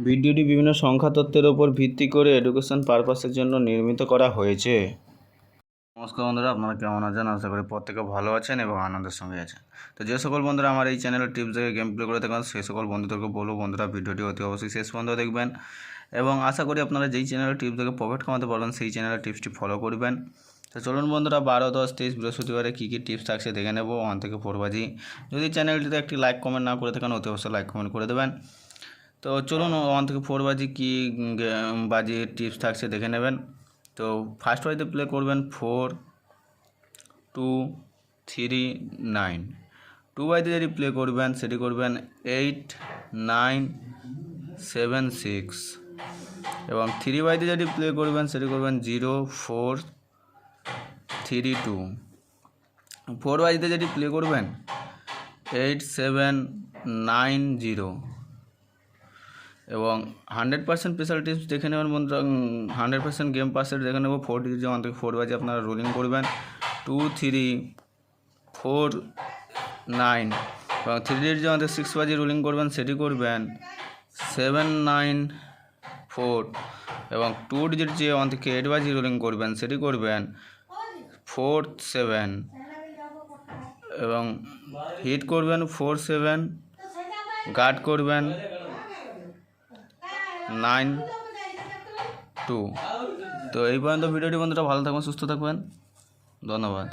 ভিডিওটি বিভিন্ন সংখ্যা তত্ত্বের উপর ভিত্তি করে এডুকেশন পারপাসের জন্য নির্মিত করা হয়েছে। নমস্কার বন্ধুরা, আপনারা কেমন আছেন? আশা করি প্রত্যেকে ভালো আছেন এবং আনন্দের সঙ্গে আছেন। তো যে সকল বন্ধুরা আমার এই চ্যানেলের টিপস দেখে গেম প্লে করে থাকেন সেই সকল বন্ধুদেরকে বলবো বন্ধুরা ভিডিওটি অতি অবশ্যই শেষ পর্যন্ত দেখবেন এবং আশা করি আপনারা যেই চ্যানেলের টিপস দেখে প্রফিট কামাতে পারবেন সেই চ্যানেলের টিপসটি ফলো করবেন। তো চলুন বন্ধুরা 12, 10, 23 বৃহস্পতিবারে কী কী টিপস থাকছে দেখে নেব 1 থেকে 4 বাজি। যদি চ্যানেলটিতে একটি লাইক কমেন্ট না করে থাকেন অতি অবশ্যই লাইক কমেন্ট করে দেবেন। তো চলুন 1 থেকে 4 বাজি কী বাজি টিপস থাকছে দেখে নেবেন। তো ফার্স্ট বাজিতে প্লে করবেন 4, 2, 3, 9। 2 বাজিতে যেটি প্লে করবেন সেটি করবেন 8, 9, 7, 6 এবং 3 বাজিতে যেটি প্লে করবেন সেটি করবেন 0, 4, 3, 2। 4 বাজিতে যেটি প্লে করবেন 8, 7, 9, 0 এবং 100% স্পেশাল টিপস দেখে নেবেন বন্ধুরা। 100% গেম পাসের দেখে নেব 4 ডিজিট 1 থেকে 4 বাজে আপনারা রোলিং করবেন 2, 3, 4, 9 এবং 3 ডিজিট 1 থেকে 6 বাজে রোলিং করবেন সেটি করবেন 7, 9, 4 এবং 2 ডিজিট যে 1 থেকে 8 বাজে রোলিং করবেন সেটি করবেন 4, 7 এবং হিট করবেন 4, 7 গার্ড করবেন 9, 2। তো এই পর্যন্ত ভিডিওটি বন্ধুরা ভালো থাকবেন, সুস্থ থাকবেন, ধন্যবাদ।